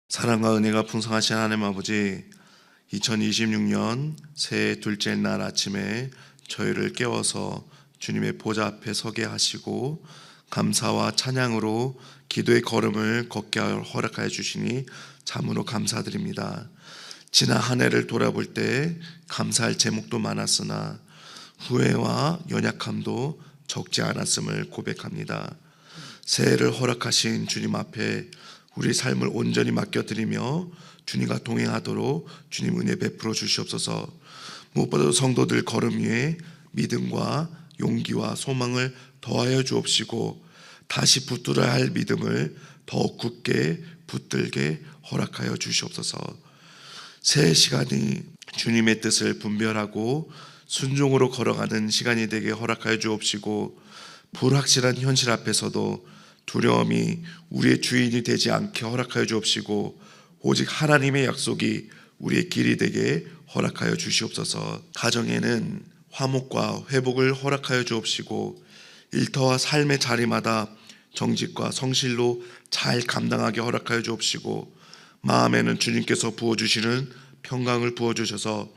사랑과 은혜가 풍성하신 하나님 아버지, 2026년 새해 둘째 날 아침에 저희를 깨워서 주님의 보좌 앞에 서게 하시고 감사와 찬양으로 기도의 걸음을 걷게 허락하여 주시니 참으로 감사드립니다. 지난 한 해를 돌아볼 때 감사할 제목도 많았으나 후회와 연약함도 적지 않았음을 고백합니다. 새해를 허락하신 주님 앞에 우리 삶을 온전히 맡겨드리며 주님과 동행하도록 주님 은혜 베풀어 주시옵소서. 무엇보다도 성도들 걸음 위에 믿음과 용기와 소망을 더하여 주옵시고 다시 붙들어야 할 믿음을 더욱 굳게 붙들게 허락하여 주시옵소서. 새해 시간이 주님의 뜻을 분별하고 순종으로 걸어가는 시간이 되게 허락하여 주옵시고 불확실한 현실 앞에서도 두려움이 우리의 주인이 되지 않게 허락하여 주옵시고 오직 하나님의 약속이 우리의 길이 되게 허락하여 주시옵소서. 가정에는 화목과 회복을 허락하여 주옵시고 일터와 삶의 자리마다 정직과 성실로 잘 감당하게 허락하여 주옵시고 마음에는 주님께서 부어주시는 평강을 부어주셔서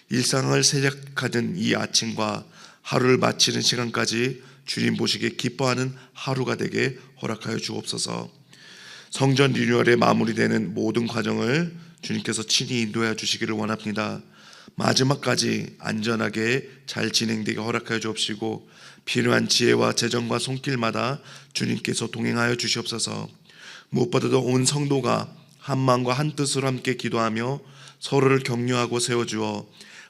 일상을 시작하는 이 아침과 하루를 마치는 시간까지 주님 보시기에 기뻐하는 하루가 되게 허락하여 주옵소서. 성전 리뉴얼에 마무리되는 모든 과정을 주님께서 친히 인도해 주시기를 원합니다. 마지막까지 안전하게 잘 진행되게 허락하여 주옵시고 필요한 지혜와 재정과 손길마다 주님께서 동행하여 주시옵소서. 무엇보다도 온 성도가 한 마음과 한 뜻으로 함께 기도하며 서로를 격려하고 세워주어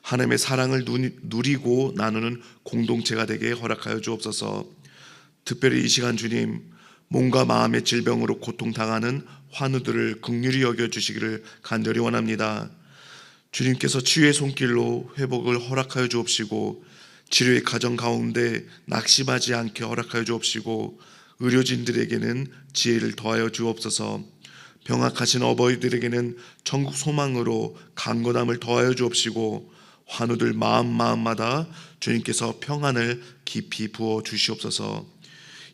하나님의 사랑을 누리고 나누는 공동체가 되게 허락하여 주옵소서. 특별히 이 시간 주님, 몸과 마음의 질병으로 고통당하는 환우들을 긍휼히 여겨주시기를 간절히 원합니다. 주님께서 치유의 손길로 회복을 허락하여 주옵시고 치료의 과정 가운데 낙심하지 않게 허락하여 주옵시고 의료진들에게는 지혜를 더하여 주옵소서. 병약하신 어버이들에게는 천국 소망으로 강건함을 더하여 주옵시고 환우들 마음마다 주님께서 평안을 깊이 부어 주시옵소서.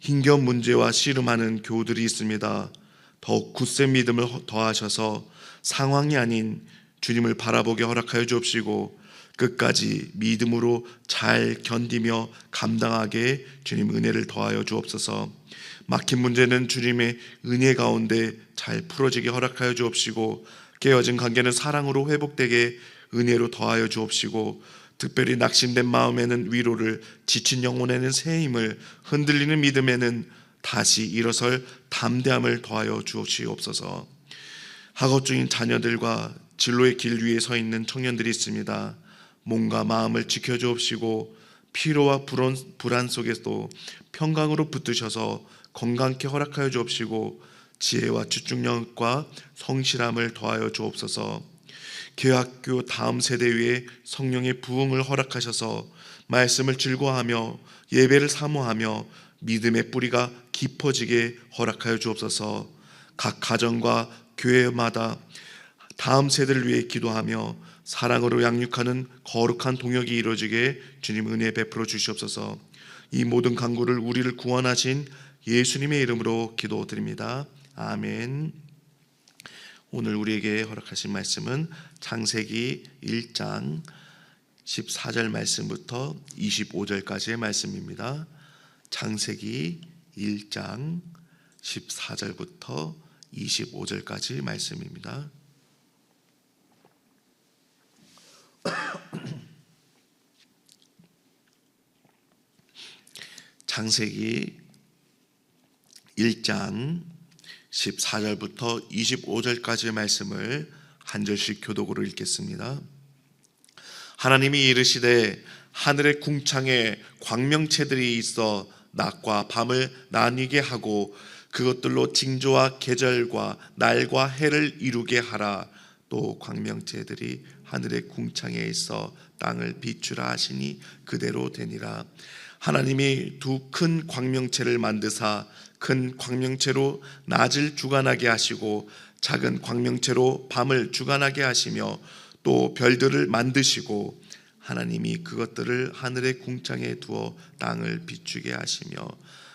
힘겨운 문제와 씨름하는 교우들이 있습니다. 더욱 굳센 믿음을 더하셔서 상황이 아닌 주님을 바라보게 허락하여 주옵시고 끝까지 믿음으로 잘 견디며 감당하게 주님 은혜를 더하여 주옵소서. 막힌 문제는 주님의 은혜 가운데 잘 풀어지게 허락하여 주옵시고 깨어진 관계는 사랑으로 회복되게 은혜로 더하여 주옵시고 특별히 낙심된 마음에는 위로를, 지친 영혼에는 새 힘을, 흔들리는 믿음에는 다시 일어설 담대함을 더하여 주옵시옵소서. 학업 중인 자녀들과 진로의 길 위에 서 있는 청년들이 있습니다. 몸과 마음을 지켜주옵시고 피로와 불안 속에서도 평강으로 붙드셔서 건강케 허락하여 주옵시고 지혜와 집중력과 성실함을 더하여 주옵소서. 교학교 다음 세대 위에 성령의 부흥을 허락하셔서 말씀을 즐거워하며 예배를 사모하며 믿음의 뿌리가 깊어지게 허락하여 주옵소서. 각 가정과 교회마다 다음 세대를 위해 기도하며 사랑으로 양육하는 거룩한 동역이 이루어지게 주님 은혜 베풀어 주시옵소서. 이 모든 간구를 우리를 구원하신 예수님의 이름으로 기도드립니다. 아멘. 오늘 우리에게 허락하신 말씀은 창세기 1장 14절 말씀부터 25절까지의 말씀입니다. 창세기 1장 14절부터 25절까지 말씀입니다. 창세기 1장 14절부터 25절까지의 말씀을 한 절씩 교독으로 읽겠습니다. 하나님이 이르시되 하늘의 궁창에 광명체들이 있어 낮과 밤을 나뉘게 하고 그것들로 징조와 계절과 날과 해를 이루게 하라. 또 광명체들이 하늘의 궁창에 있어 땅을 비추라 하시니 그대로 되니라. 하나님이 두 큰 광명체를 만드사 큰 광명체로 낮을 주관하게 하시고 작은 광명체로 밤을 주관하게 하시며 또 별들을 만드시고 하나님이 그것들을 하늘의 궁창에 두어 땅을 비추게 하시며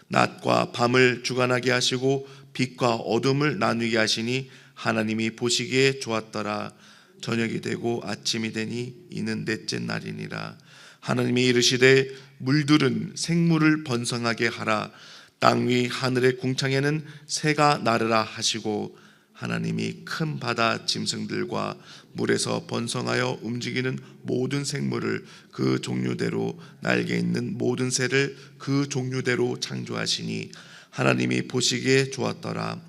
낮과 밤을 주관하게 하시고 빛과 어둠을 나누게 하시니 하나님이 보시기에 좋았더라. 저녁이 되고 아침이 되니 이는 넷째 날이니라. 하나님이 이르시되 물들은 생물을 번성하게 하라. 땅 위 하늘의 궁창에는 새가 나르라 하시고 하나님이 큰 바다 짐승들과 물에서 번성하여 움직이는 모든 생물을 그 종류대로 날개 있는 모든 새를 그 종류대로 창조하시니 하나님이 보시기에 좋았더라.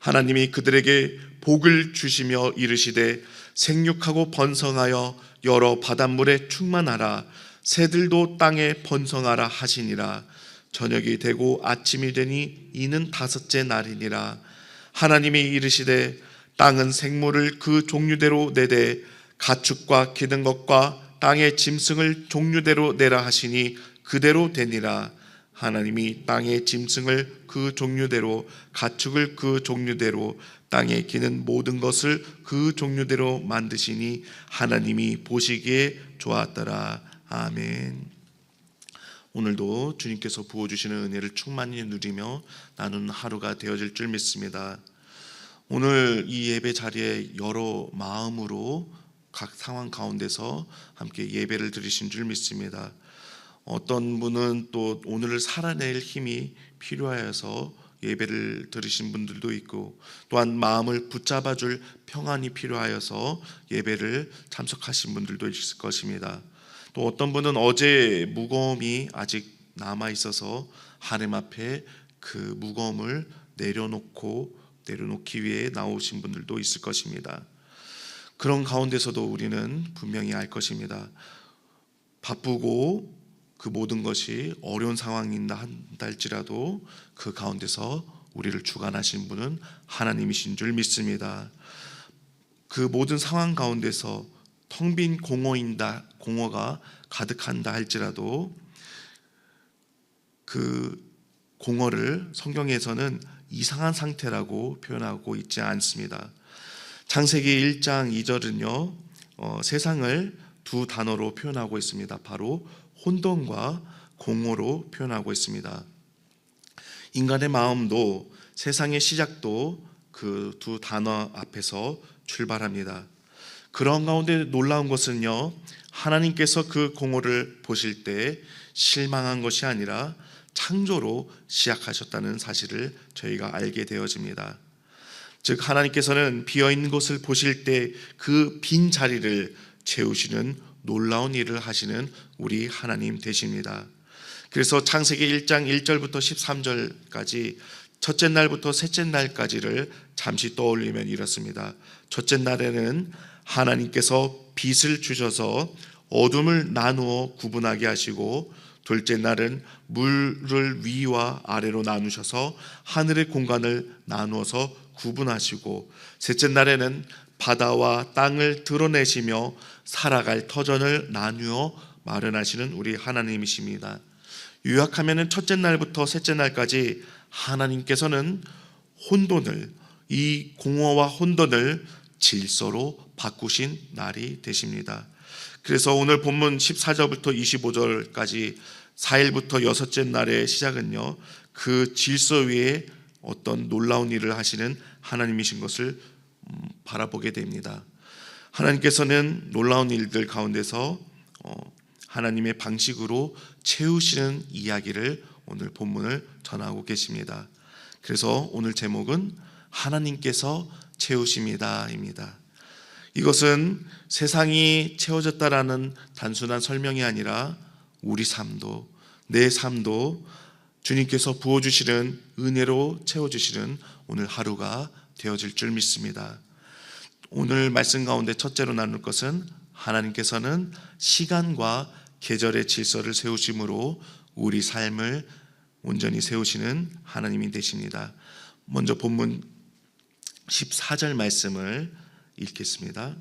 하나님이 그들에게 복을 주시며 이르시되 생육하고 번성하여 여러 바닷물에 충만하라. 새들도 땅에 번성하라 하시니라. 저녁이 되고 아침이 되니 이는 다섯째 날이니라. 하나님이 이르시되 땅은 생물을 그 종류대로 내되 가축과 기는 것과 땅의 짐승을 종류대로 내라 하시니 그대로 되니라. 하나님이 땅의 짐승을 그 종류대로 가축을 그 종류대로 땅에 기는 모든 것을 그 종류대로 만드시니 하나님이 보시기에 좋았더라. 아멘. 오늘도 주님께서 부어주시는 은혜를 충만히 누리며 나누는 하루가 되어질 줄 믿습니다. 오늘 이 예배 자리에 여러 마음으로 각 상황 가운데서 함께 예배를 드리신 줄 믿습니다. 어떤 분은 또 오늘을 살아낼 힘이 필요하여서 예배를 들으신 분들도 있고, 또한 마음을 붙잡아줄 평안이 필요하여서 예배를 참석하신 분들도 있을 것입니다. 또 어떤 분은 어제 무거움이 아직 남아 있어서 하나님 앞에 그 무거움을 내려놓기 위해 나오신 분들도 있을 것입니다. 그런 가운데서도 우리는 분명히 알 것입니다. 바쁘고 그 모든 것이 어려운 상황인다 한다 할지라도 그 가운데서 우리를 주관하신 분은 하나님이신 줄 믿습니다. 그 모든 상황 가운데서 텅 빈 공허가 가득한다 할지라도 그 공허를 성경에서는 이상한 상태라고 표현하고 있지 않습니다. 창세기 1장 2절은요 세상을 두 단어로 표현하고 있습니다. 바로 혼돈과 공허로 표현하고 있습니다. 인간의 마음도 세상의 시작도 그 두 단어 앞에서 출발합니다. 그런 가운데 놀라운 것은요, 하나님께서 그 공허를 보실 때 실망한 것이 아니라 창조로 시작하셨다는 사실을 저희가 알게 되어집니다. 즉 하나님께서는 비어있는 곳을 보실 때 그 빈 자리를 채우시는 놀라운 일을 하시는 우리 하나님 되십니다. 그래서 창세기 1장 1절부터 13절까지 첫째 날부터 셋째 날까지를 잠시 떠올리면 이렇습니다. 첫째 날에는 하나님께서 빛을 주셔서 어둠을 나누어 구분하게 하시고, 둘째 날은 물을 위와 아래로 나누셔서 하늘의 공간을 나누어서 구분하시고, 셋째 날에는 바다와 땅을 드러내시며 살아갈 터전을 나누어 마련하시는 우리 하나님이십니다. 요약하면 첫째 날부터 셋째 날까지 하나님께서는 혼돈을, 이 공허와 혼돈을 질서로 바꾸신 날이 되십니다. 그래서 오늘 본문 14절부터 25절까지 4일부터 여섯째 날의 시작은요, 그 질서 위에 어떤 놀라운 일을 하시는 하나님이신 것을 바라보게 됩니다. 하나님께서는 놀라운 일들 가운데서 하나님의 방식으로 채우시는 이야기를 오늘 본문을 전하고 계십니다. 그래서 오늘 제목은 하나님께서 채우십니다입니다. 이것은 세상이 채워졌다라는 단순한 설명이 아니라 우리 삶도, 내 삶도 주님께서 부어주시는 은혜로 채워주시는 오늘 하루가 되어질 줄 믿습니다. 오늘 말씀 가운데 첫째로 나눌 것은 하나님께서는 시간과 계절의 질서를 세우심으로 우리 삶을 온전히 세우시는 하나님이 되십니다. 먼저 본문 14절 말씀을 읽겠습니다.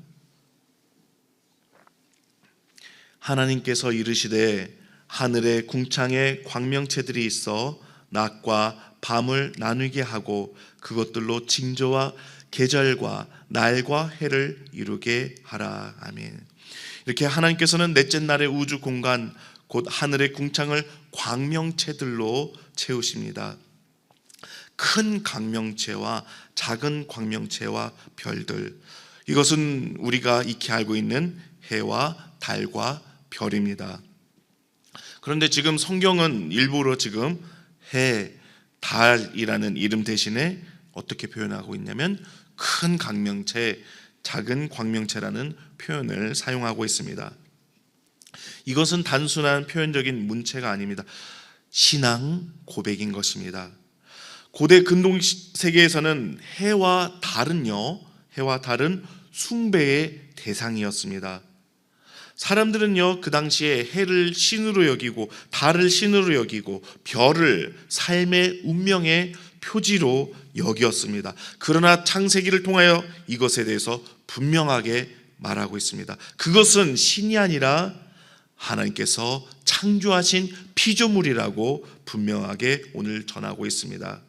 하나님께서 이르시되 하늘의 궁창에 광명체들이 있어 낮과 밤을 나누게 하고 그것들로 징조와 계절과 날과 해를 이루게 하라. 아멘. 이렇게 하나님께서는 넷째 날의 우주 공간 곧 하늘의 궁창을 광명체들로 채우십니다. 큰 광명체와 작은 광명체와 별들, 이것은 우리가 익히 알고 있는 해와 달과 별입니다. 그런데 지금 성경은 일부러 지금 해, 달이라는 이름 대신에 어떻게 표현하고 있냐면 큰 광명체, 작은 광명체라는 표현을 사용하고 있습니다. 이것은 단순한 표현적인 문체가 아닙니다. 신앙 고백인 것입니다. 고대 근동 세계에서는 해와 달은 숭배의 대상이었습니다. 사람들은요, 그 당시에 해를 신으로 여기고 달을 신으로 여기고 별을 삶의 운명의 표지로 여기었습니다. 그러나 창세기를 통하여 이것에 대해서 분명하게 말하고 있습니다. 그것은 신이 아니라 하나님께서 창조하신 피조물이라고 분명하게 오늘 전하고 있습니다.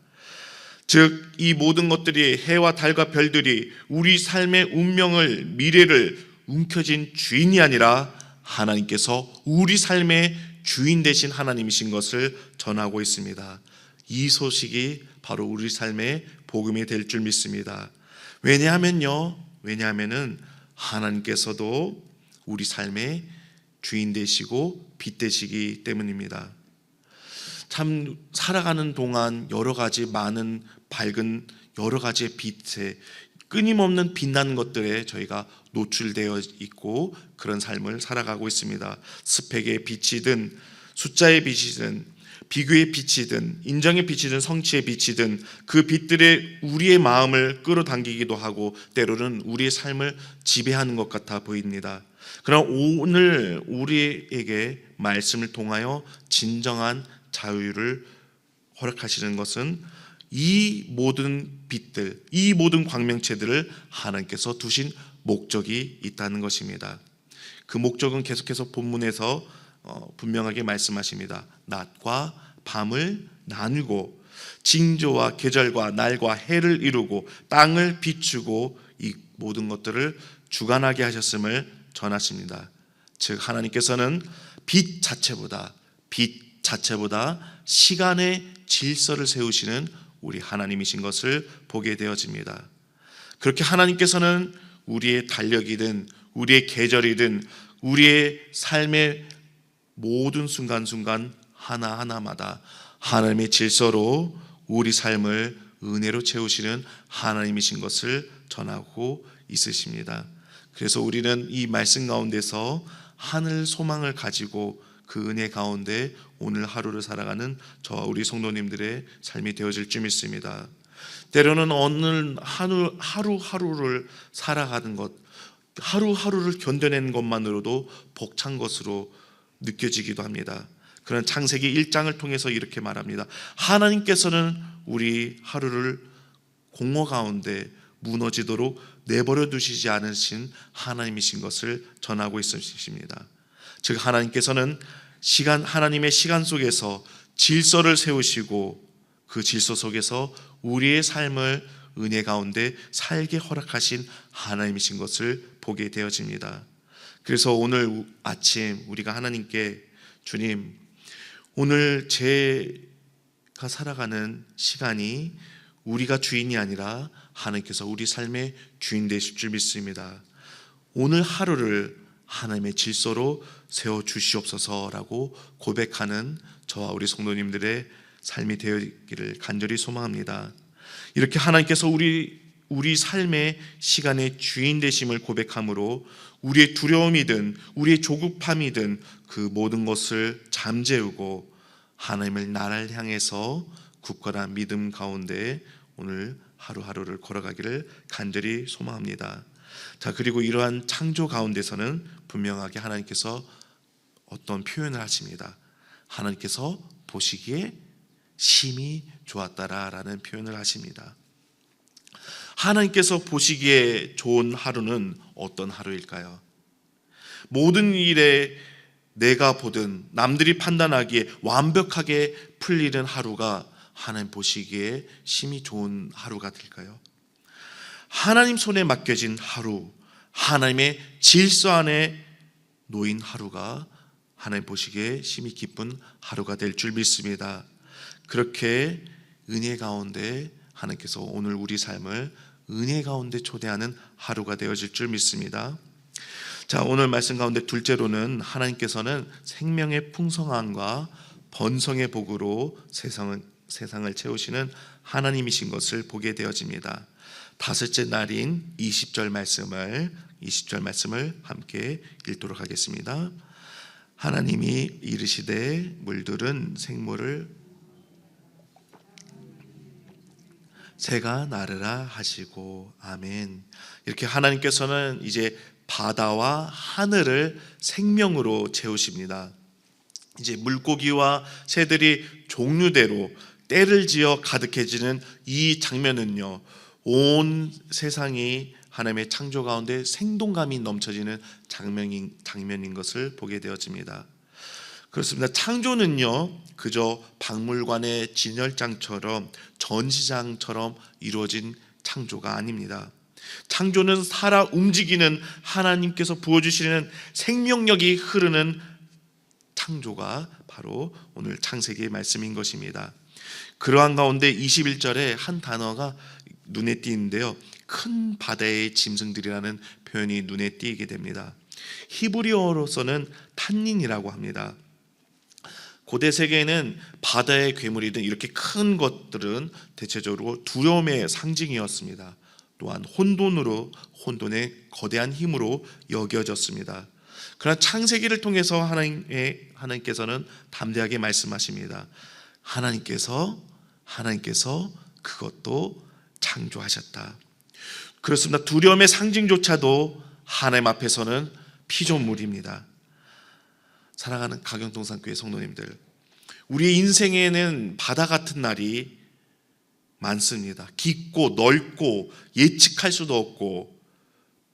즉, 이 모든 것들이, 해와 달과 별들이 우리 삶의 운명을, 미래를 움켜쥔 주인이 아니라 하나님께서 우리 삶의 주인 되신 하나님이신 것을 전하고 있습니다. 이 소식이 바로 우리 삶의 복음이 될 줄 믿습니다. 왜냐하면은 하나님께서도 우리 삶의 주인 되시고 빛 되시기 때문입니다. 참 살아가는 동안 여러 가지 많은 밝은 여러 가지의 빛에, 끊임없는 빛나는 것들에 저희가 노출되어 있고 그런 삶을 살아가고 있습니다. 스펙의 빛이든 숫자의 빛이든 비교의 빛이든 인정의 빛이든 성취의 빛이든 그 빛들에 우리의 마음을 끌어당기기도 하고 때로는 우리의 삶을 지배하는 것 같아 보입니다. 그러나 오늘 우리에게 말씀을 통하여 진정한 자유를 허락하시는 것은 이 모든 빛들, 이 모든 광명체들을 하나님께서 두신 목적이 있다는 것입니다. 그 목적은 계속해서 본문에서 분명하게 말씀하십니다. 낮과 밤을 나누고 징조와 계절과 날과 해를 이루고 땅을 비추고 이 모든 것들을 주관하게 하셨음을 전하십니다. 즉 하나님께서는 빛 자체보다 시간의 질서를 세우시는 우리 하나님이신 것을 보게 되어집니다. 그렇게 하나님께서는 우리의 달력이든 우리의 계절이든 우리의 삶의 모든 순간순간 하나하나마다 하나님의 질서로 우리 삶을 은혜로 채우시는 하나님이신 것을 전하고 있으십니다. 그래서 우리는 이 말씀 가운데서 하늘 소망을 가지고 그 은혜 가운데 오늘 하루를 살아가는 저와 우리 성도님들의 삶이 되어질 줄 믿습니다. 때로는 오늘 하루하루를 살아가는 것, 하루하루를 견뎌내는 것만으로도 벅찬 것으로 느껴지기도 합니다. 그런 창세기 1장을 통해서 이렇게 말합니다. 하나님께서는 우리 하루를 공허 가운데 무너지도록 내버려 두시지 않으신 하나님이신 것을 전하고 있으십니다. 즉 하나님께서는 하나님의 시간 속에서 질서를 세우시고 그 질서 속에서 우리의 삶을 은혜 가운데 살게 허락하신 하나님이신 것을 보게 되어집니다. 그래서 오늘 아침 우리가 하나님께 주님, 오늘 제가 살아가는 시간이 우리가 주인이 아니라 하나님께서 우리 삶의 주인 되실 줄 믿습니다. 오늘 하루를 하나님의 질서로 세워주시옵소서라고 고백하는 저와 우리 성도님들의 삶이 되기를 간절히 소망합니다. 이렇게 하나님께서 우리 삶의 시간의 주인 되심을 고백함으로 우리의 두려움이든 우리의 조급함이든 그 모든 것을 잠재우고 하나님을 나를 향해서 굳건한 믿음 가운데 오늘 하루하루를 걸어가기를 간절히 소망합니다. 자, 그리고 이러한 창조 가운데서는 분명하게 하나님께서 어떤 표현을 하십니다. 하나님께서 보시기에 심히 좋았다라는 표현을 하십니다. 하나님께서 보시기에 좋은 하루는 어떤 하루일까요? 모든 일에 내가 보든 남들이 판단하기에 완벽하게 풀리는 하루가 하나님 보시기에 심히 좋은 하루가 될까요? 하나님 손에 맡겨진 하루, 하나님의 질서 안에 놓인 하루가 하나님 보시기에 심히 기쁜 하루가 될 줄 믿습니다. 그렇게 은혜 가운데 하나님께서 오늘 우리 삶을 은혜 가운데 초대하는 하루가 되어질 줄 믿습니다. 자, 오늘 말씀 가운데 둘째로는 하나님께서는 생명의 풍성함과 번성의 복으로 세상을 채우시는 하나님이신 것을 보게 되어집니다. 다섯째 날인 20절 말씀을 함께 읽도록 하겠습니다. 하나님이 이르시되 물들은 생물을 새가 나르라 하시고. 아멘. 이렇게 하나님께서는 이제 바다와 하늘을 생명으로 채우십니다. 이제 물고기와 새들이 종류대로 때를 지어 가득해지는 이 장면은요, 온 세상이 하나님의 창조 가운데 생동감이 넘쳐지는 장면인 것을 보게 되어집니다. 그렇습니다. 창조는요, 그저 박물관의 진열장처럼 전시장처럼 이루어진 창조가 아닙니다. 창조는 살아 움직이는 하나님께서 부어주시는 생명력이 흐르는 창조가 바로 오늘 창세기의 말씀인 것입니다. 그러한 가운데 21절에 한 단어가 눈에 띄는데요, 큰 바다의 짐승들이라는 표현이 눈에 띄게 됩니다. 히브리어로서는 탄닌이라고 합니다. 고대 세계에는 바다의 괴물이든 이렇게 큰 것들은 대체적으로 두려움의 상징이었습니다. 또한 혼돈의 거대한 힘으로 여겨졌습니다. 그러나 창세기를 통해서 하나님께서는 담대하게 말씀하십니다. 하나님께서 그것도 창조하셨다. 그렇습니다. 두려움의 상징조차도 하나님 앞에서는 피조물입니다. 사랑하는 가경동산교회 성도님들, 우리의 인생에는 바다 같은 날이 많습니다. 깊고 넓고 예측할 수도 없고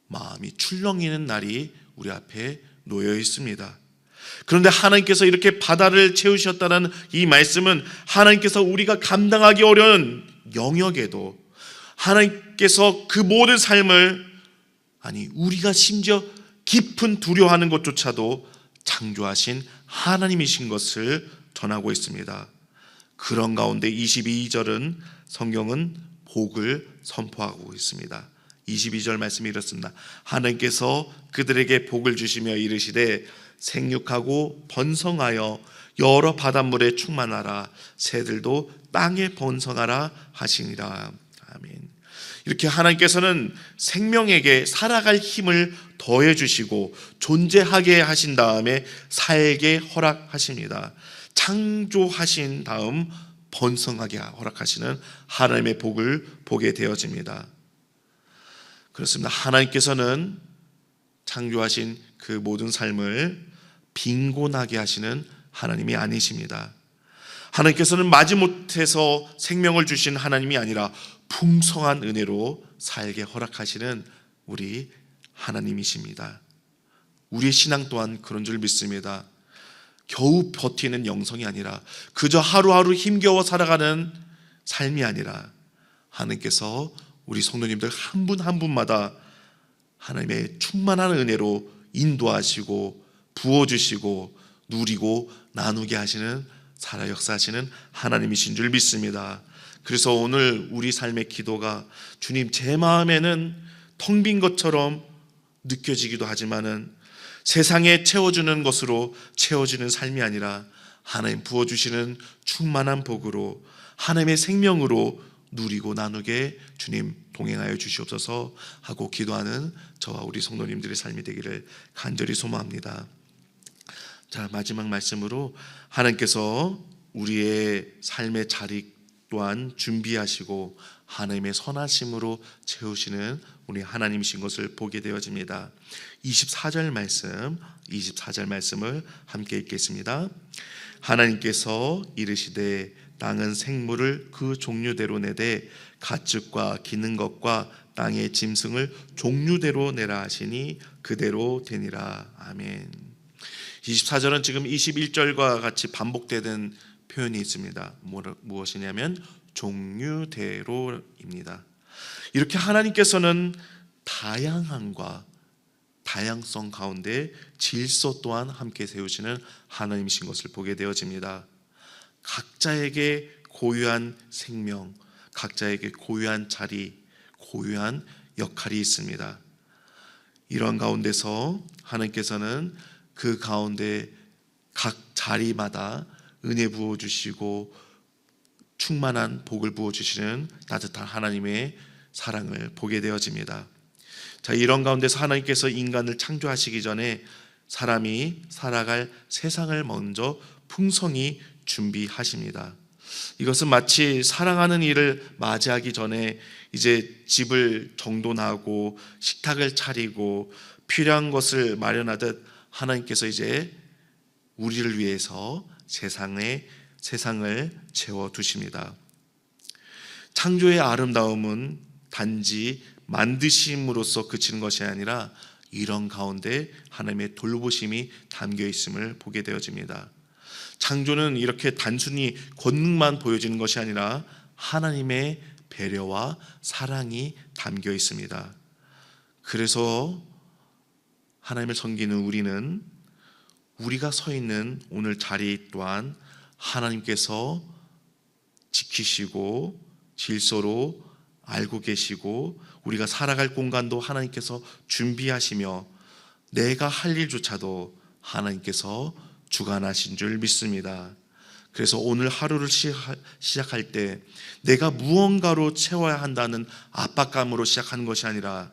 마음이 출렁이는 날이 우리 앞에 놓여 있습니다. 그런데 하나님께서 이렇게 바다를 채우셨다는 이 말씀은 하나님께서 우리가 감당하기 어려운 영역에도 하나님께서 그 모든 삶을, 우리가 심지어 깊은 두려워하는 것조차도 창조하신 하나님이신 것을 전하고 있습니다. 그런 가운데 22절은 성경은 복을 선포하고 있습니다. 22절 말씀이 이렇습니다. 하나님께서 그들에게 복을 주시며 이르시되 생육하고 번성하여 여러 바닷물에 충만하라, 새들도 땅에 번성하라 하시니라. 아멘. 이렇게 하나님께서는 생명에게 살아갈 힘을 더해 주시고 존재하게 하신 다음에 살게 허락하십니다. 창조하신 다음 번성하게 허락하시는 하나님의 복을 보게 되어집니다. 그렇습니다. 하나님께서는 창조하신 그 모든 삶을 빈곤하게 하시는 하나님이 아니십니다. 하나님께서는 마지못해서 생명을 주신 하나님이 아니라 풍성한 은혜로 살게 허락하시는 우리 하나님이십니다. 우리의 신앙 또한 그런 줄 믿습니다. 겨우 버티는 영성이 아니라, 그저 하루하루 힘겨워 살아가는 삶이 아니라, 하나님께서 우리 성도님들 한 분 한 분마다 하나님의 충만한 은혜로 인도하시고 부어주시고 누리고 나누게 하시는, 살아 역사하시는 하나님이신 줄 믿습니다. 그래서 오늘 우리 삶의 기도가, 주님, 제 마음에는 텅 빈 것처럼 느껴지기도 하지만은 세상에 채워주는 것으로 채워지는 삶이 아니라 하나님 부어주시는 충만한 복으로, 하나님의 생명으로 누리고 나누게 주님 동행하여 주시옵소서 하고 기도하는 저와 우리 성도님들의 삶이 되기를 간절히 소망합니다. 자, 마지막 말씀으로 하나님께서 우리의 삶의 자리 또한 준비하시고 하나님의 선하심으로 채우시는 우리 하나님이신 것을 보게 되어집니다. 24절 말씀을 함께 읽겠습니다. 하나님께서 이르시되 땅은 생물을 그 종류대로 내되 가축과 기는 것과 땅의 짐승을 종류대로 내라 하시니 그대로 되니라. 아멘. 24절은 지금 21절과 같이 반복되는 표현이 있습니다. 무엇이냐면 종류대로입니다. 이렇게 하나님께서는 다양성 가운데 질서 또한 함께 세우시는 하나님이신 것을 보게 되어집니다. 각자에게 고유한 생명, 각자에게 고유한 자리, 고유한 역할이 있습니다. 이런 가운데서 하나님께서는 그 가운데 각 자리마다 은혜 부어주시고 충만한 복을 부어주시는 따뜻한 하나님의 사랑을 보게 되어집니다. 자, 이런 가운데서 하나님께서 인간을 창조하시기 전에 사람이 살아갈 세상을 먼저 풍성히 준비하십니다. 이것은 마치 사랑하는 이를 맞이하기 전에 이제 집을 정돈하고 식탁을 차리고 필요한 것을 마련하듯 하나님께서 이제 우리를 위해서 세상을 채워두십니다. 창조의 아름다움은 단지 만드심으로써 그치는 것이 아니라 이런 가운데 하나님의 돌보심이 담겨 있음을 보게 되어집니다. 창조는 이렇게 단순히 권능만 보여지는 것이 아니라 하나님의 배려와 사랑이 담겨 있습니다. 그래서 하나님을 섬기는 우리는 우리가 서 있는 오늘 자리 또한 하나님께서 지키시고 질서로 알고 계시고 우리가 살아갈 공간도 하나님께서 준비하시며 내가 할 일조차도 하나님께서 주관하신 줄 믿습니다. 그래서 오늘 하루를 시작할 때 내가 무언가로 채워야 한다는 압박감으로 시작하는 것이 아니라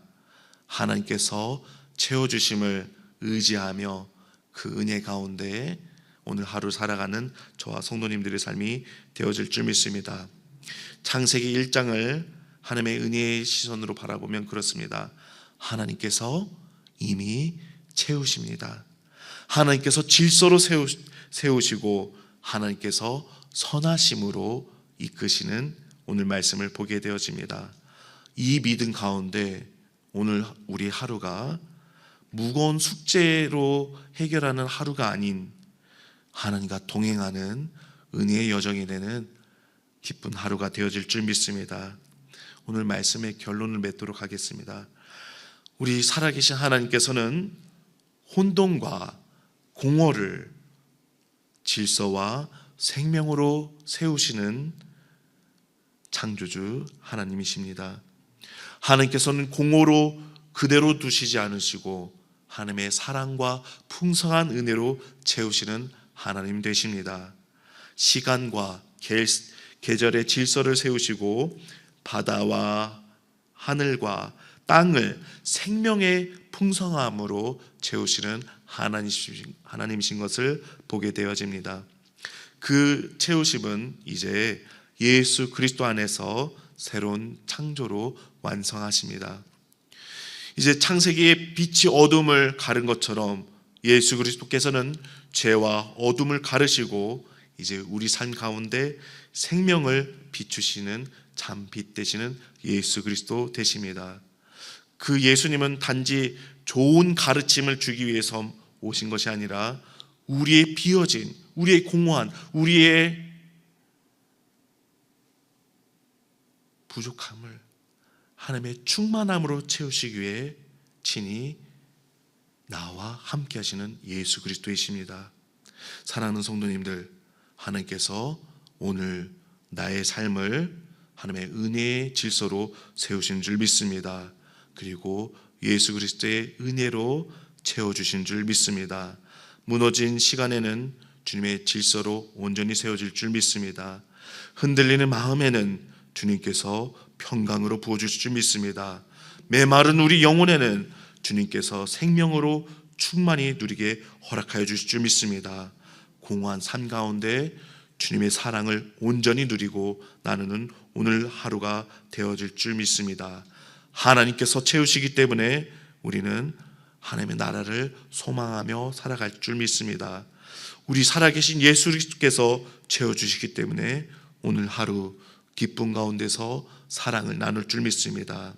하나님께서 채워주심을 의지하며 그 은혜 가운데 오늘 하루 살아가는 저와 성도님들의 삶이 되어질 줄 믿습니다. 창세기 1장을 하나님의 은혜의 시선으로 바라보면 그렇습니다. 하나님께서 이미 채우십니다. 하나님께서 질서로 세우시고 하나님께서 선하심으로 이끄시는 오늘 말씀을 보게 되어집니다. 이 믿음 가운데 오늘 우리 하루가 무거운 숙제로 해결하는 하루가 아닌 하나님과 동행하는 은혜의 여정이 되는 기쁜 하루가 되어질 줄 믿습니다. 오늘 말씀의 결론을 맺도록 하겠습니다. 우리 살아계신 하나님께서는 혼돈과 공허를 질서와 생명으로 세우시는 창조주 하나님이십니다. 하나님께서는 공허로 그대로 두시지 않으시고 하나님의 사랑과 풍성한 은혜로 채우시는 하나님 되십니다. 시간과 계절의 질서를 세우시고 바다와 하늘과 땅을 생명의 풍성함으로 채우시는 하나님이신 것을 보게 되어집니다. 그 채우심은 이제 예수 그리스도 안에서 새로운 창조로 완성하십니다. 이제 창세기의 빛이 어둠을 가른 것처럼 예수 그리스도께서는 죄와 어둠을 가르시고 이제 우리 삶 가운데 생명을 비추시는 참빛 되시는 예수 그리스도 되십니다. 그 예수님은 단지 좋은 가르침을 주기 위해서 오신 것이 아니라 우리의 비어진, 우리의 공허한, 우리의 부족함을 하나님의 충만함으로 채우시기 위해 친히 나와 함께 하시는 예수 그리스도이십니다. 사랑하는 성도님들, 하나님께서 오늘 나의 삶을 하나님의 은혜의 질서로 세우신 줄 믿습니다. 그리고 예수 그리스도의 은혜로 채워주신 줄 믿습니다. 무너진 시간에는 주님의 질서로 온전히 세워질 줄 믿습니다. 흔들리는 마음에는 주님께서 평강으로 부어주실 줄 믿습니다. 메마른 우리 영혼에는 주님께서 생명으로 충만히 누리게 허락하여 주실 줄 믿습니다. 공허한 삶 가운데 주님의 사랑을 온전히 누리고 나누는 오늘 하루가 되어질 줄 믿습니다. 하나님께서 채우시기 때문에 우리는 하나님의 나라를 소망하며 살아갈 줄 믿습니다. 우리 살아계신 예수 그리스도께서 채워주시기 때문에 오늘 하루 기쁨 가운데서 사랑을 나눌 줄 믿습니다.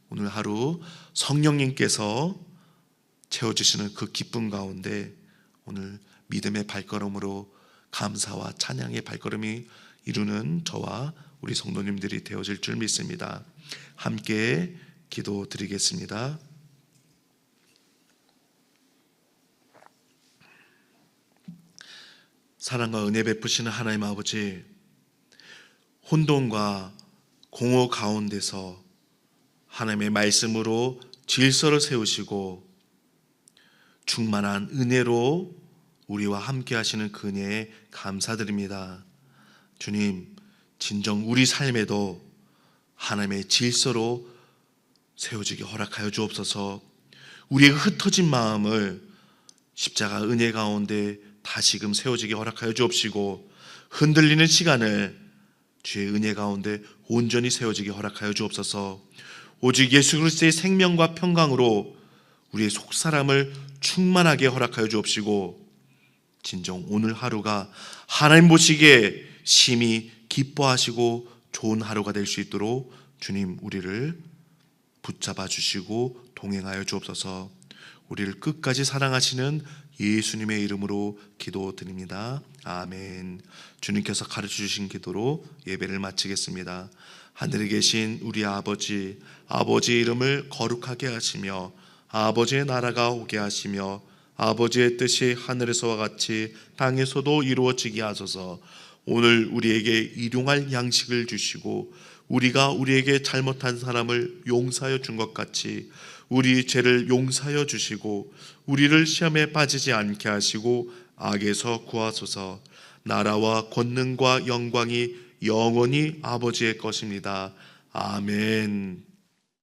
오늘 하루 성령님께서 채워주시는 그 기쁨 가운데 오늘 믿음의 발걸음으로 감사와 찬양의 발걸음이 이루는 저와 우리 성도님들이 되어질 줄 믿습니다. 함께 기도드리겠습니다. 사랑과 은혜 베푸시는 하나님 아버지, 혼돈과 공허 가운데서 하나님의 말씀으로 질서를 세우시고 충만한 은혜로 우리와 함께 하시는 그 은혜에 감사드립니다. 주님, 진정 우리 삶에도 하나님의 질서로 세워지게 허락하여 주옵소서. 우리의 흩어진 마음을 십자가 은혜 가운데 다시금 세워지게 허락하여 주옵시고, 흔들리는 시간을 주의 은혜 가운데 온전히 세워지게 허락하여 주옵소서. 오직 예수 그리스도의 생명과 평강으로 우리의 속사람을 충만하게 허락하여 주옵시고, 진정 오늘 하루가 하나님 보시기에 심히 기뻐하시고 좋은 하루가 될 수 있도록 주님 우리를 붙잡아 주시고 동행하여 주옵소서. 우리를 끝까지 사랑하시는 예수님의 이름으로 기도드립니다. 아멘. 주님께서 가르쳐 주신 기도로 예배를 마치겠습니다. 하늘에 계신 우리 아버지, 아버지의 이름을 거룩하게 하시며 아버지의 나라가 오게 하시며 아버지의 뜻이 하늘에서와 같이 땅에서도 이루어지게 하소서. 오늘 우리에게 일용할 양식을 주시고 우리가 우리에게 잘못한 사람을 용서하여 준 것 같이 우리 죄를 용서하여 주시고 우리를 시험에 빠지지 않게 하시고 악에서 구하소서. 나라와 권능과 영광이 영원히 아버지의 것입니다. 아멘.